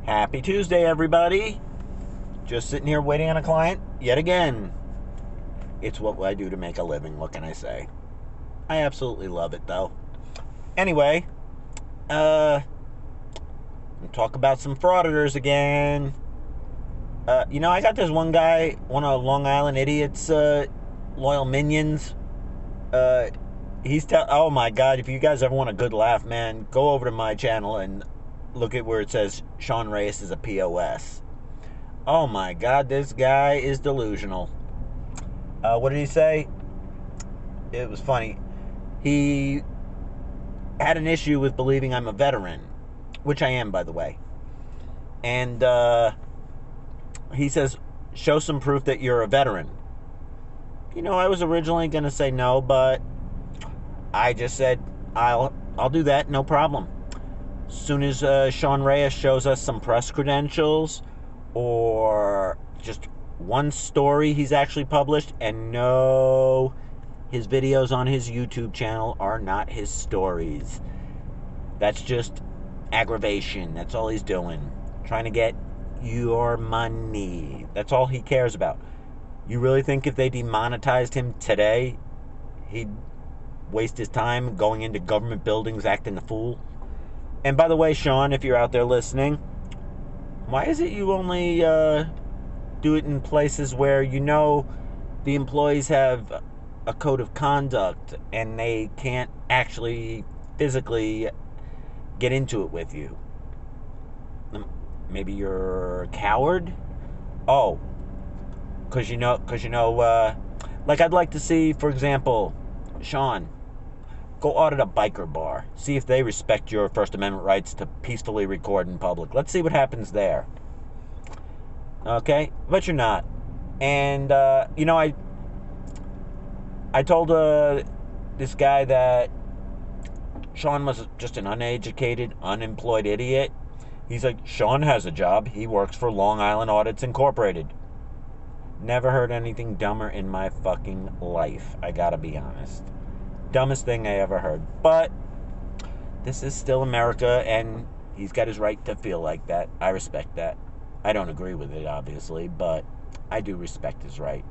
Happy Tuesday, everybody. Just sitting here waiting on a client yet again. It's what I do to make a living, what can I say? I absolutely love it, though. Anyway, we'll talk about some frauditors again. I got this one guy, one of Long Island idiots, loyal minions. Oh my God, if you guys ever want a good laugh, man, go over to my channel and look at where it says Sean Reyes is a POS. Oh my God, this guy is delusional. What did he say? It was funny. He had an issue with believing I'm a veteran, which I am, by the way. And he says, show some proof that you're a veteran. I was originally going to say no, but I just said, I'll do that, no problem. As soon as Sean Reyes shows us some press credentials or just one story he's actually published, and no, his videos on his YouTube channel are not his stories. That's just aggravation. That's all he's doing. Trying to get your money. That's all he cares about. You really think if they demonetized him today, he'd waste his time going into government buildings acting the fool? And by the way, Sean, if you're out there listening, why is it you only do it in places where the employees have a code of conduct and they can't actually physically get into it with you? Maybe you're a coward? Oh, because like I'd like to see, for example, Sean, go audit a biker bar. See if they respect your First Amendment rights to peacefully record in public. Let's see what happens there. Okay? But you're not. And, I told this guy that Sean was just an uneducated, unemployed idiot. He's like, Sean has a job. He works for Long Island Audits Incorporated. Never heard anything dumber in my fucking life. I gotta be honest. Dumbest thing I ever heard. But this is still America, and he's got his right to feel like that. I respect that. I don't agree with it, obviously, but I do respect his right.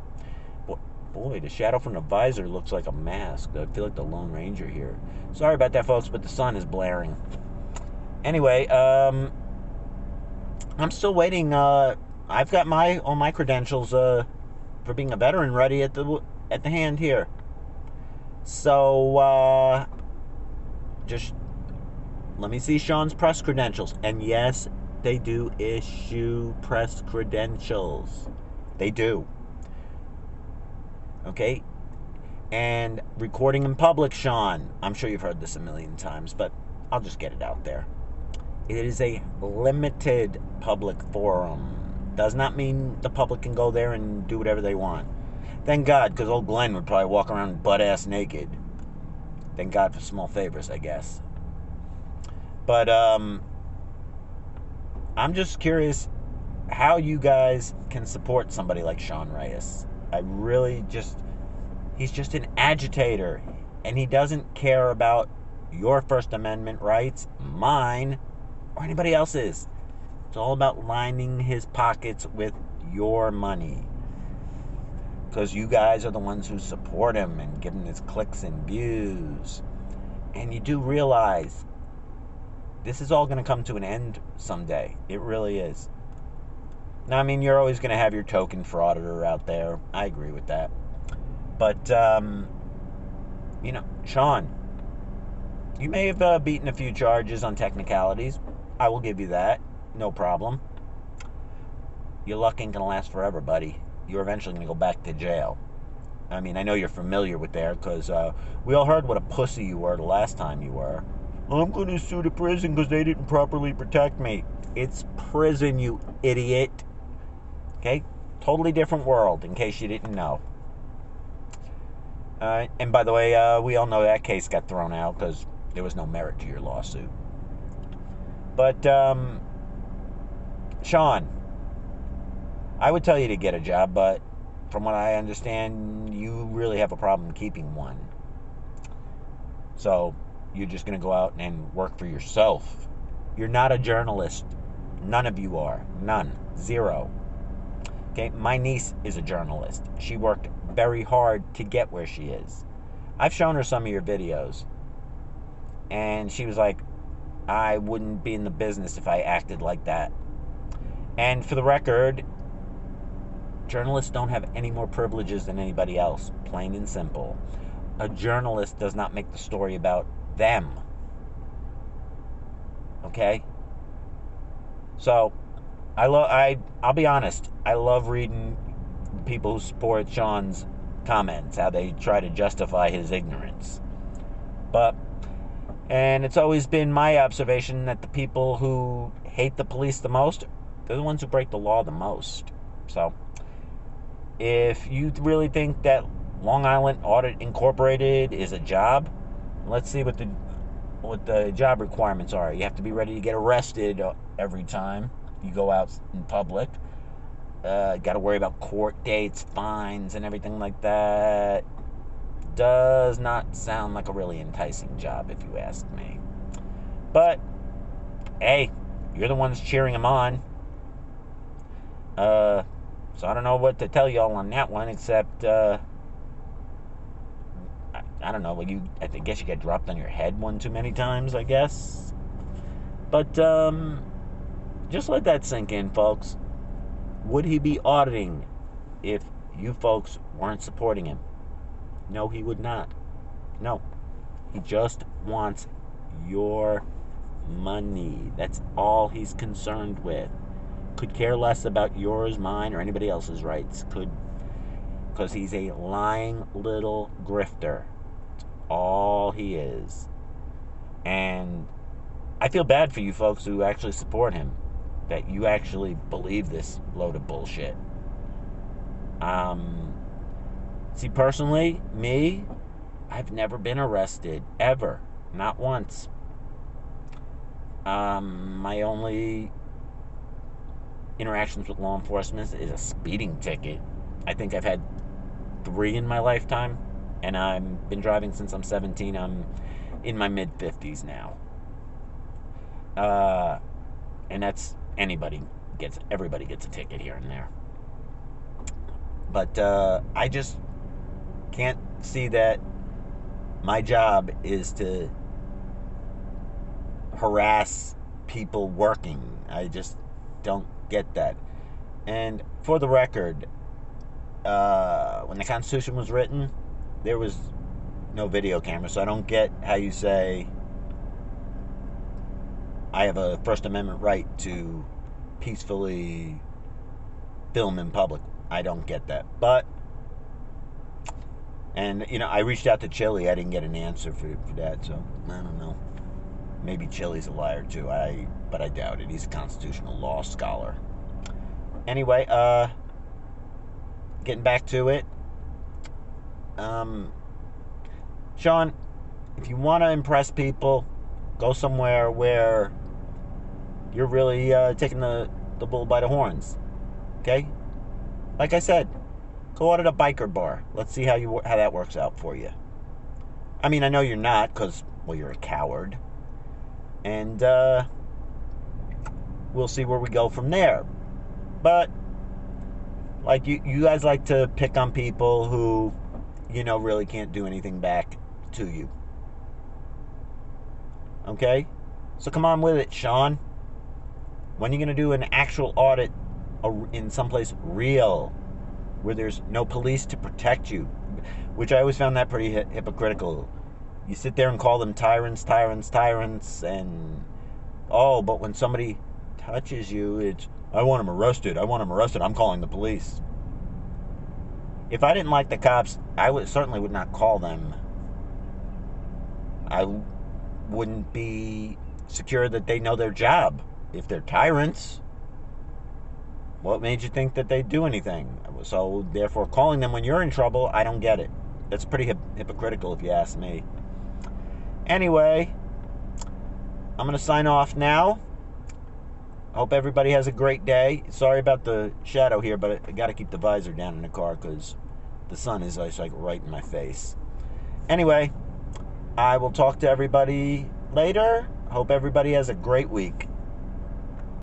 Boy, the shadow from the visor looks like a mask. I feel like the Lone Ranger here. Sorry about that, folks, but the sun is blaring. Anyway, I'm still waiting. I've got all my credentials for being a veteran ready at the hand here. So, just let me see Sean's press credentials. And yes, they do issue press credentials. They do. Okay? And recording in public, Sean. I'm sure you've heard this a million times, but I'll just get it out there. It is a limited public forum. Does not mean the public can go there and do whatever they want. Thank God, because old Glenn would probably walk around butt-ass naked. Thank God for small favors, I guess. But, I'm just curious how you guys can support somebody like Sean Reyes. He's just an agitator. And he doesn't care about your First Amendment rights, mine, or anybody else's. It's all about lining his pockets with your money. Because you guys are the ones who support him and give him his clicks and views. And you do realize this is all going to come to an end someday. It really is. Now, I mean, you're always going to have your token frauditor out there. I agree with that. But, Sean, you may have beaten a few charges on technicalities. I will give you that. No problem. Your luck ain't going to last forever, buddy. You're eventually going to go back to jail. I mean, I know you're familiar with that because we all heard what a pussy you were the last time you were. I'm going to sue the prison because they didn't properly protect me. It's prison, you idiot. Okay? Totally different world, in case you didn't know. And by the way, we all know that case got thrown out because there was no merit to your lawsuit. But, Sean, I would tell you to get a job, but from what I understand, you really have a problem keeping one. So, you're just going to go out and work for yourself. You're not a journalist. None of you are. None. Zero. Okay, my niece is a journalist. She worked very hard to get where she is. I've shown her some of your videos, and she was like, I wouldn't be in the business if I acted like that. And for the record, journalists don't have any more privileges than anybody else, plain and simple. A journalist does not make the story about them. Okay? So, I'll be honest, I love reading people who support Sean's comments, how they try to justify his ignorance. And it's always been my observation that the people who hate the police the most, they're the ones who break the law the most. So, if you really think that Long Island Audit Incorporated is a job, let's see what the job requirements are. You have to be ready to get arrested every time you go out in public. Got to worry about court dates, fines, and everything like that. Does not sound like a really enticing job, if you ask me. But, hey, you're the ones cheering him on. So I don't know what to tell y'all on that one, except, I don't know, I guess you got dropped on your head one too many times, I guess. But, just let that sink in, folks. Would he be auditing if you folks weren't supporting him? No, he would not. No. He just wants your money. That's all he's concerned with. Could care less about yours, mine, or anybody else's rights. Because he's a lying little grifter. That's all he is. And I feel bad for you folks who actually support him. That you actually believe this load of bullshit. See, personally, me, I've never been arrested, ever. Not once. My only interactions with law enforcement is a speeding ticket. I think I've had 3 in my lifetime, and I've been driving since I'm 17. I'm in my mid-50s now. And that's everybody gets a ticket here and there. But I just can't see that my job is to harass people working. I just don't get that. And for the record, when the Constitution was written, there was no video camera, so I don't get how you say I have a First Amendment right to peacefully film in public. I don't get that. And I reached out to Chili. I didn't get an answer for that, so I don't know. Maybe Chili's a liar too. But I doubt it. He's a constitutional law scholar. Anyway, getting back to it. Sean, if you want to impress people, go somewhere where you're really taking the bull by the horns. Okay? Like I said, go out at a biker bar. Let's see how that works out for you. I mean, I know you're not, because, well, you're a coward. And we'll see where we go from there. But, like, you guys like to pick on people who, really can't do anything back to you. Okay? So come on with it, Sean. When are you going to do an actual audit in someplace real, where there's no police to protect you? Which I always found that pretty hypocritical. You sit there and call them tyrants, and but when somebody touches you, it's, I want him arrested, I'm calling the police. If I didn't like the cops, I certainly would not call them. I wouldn't be secure that they know their job. If they're tyrants, what made you think that they'd do anything? So, therefore, calling them when you're in trouble, I don't get it. That's pretty hypocritical if you ask me. Anyway, I'm going to sign off now. Hope everybody has a great day. Sorry about the shadow here, but I got to keep the visor down in the car because the sun is like right in my face. Anyway, I will talk to everybody later. Hope everybody has a great week.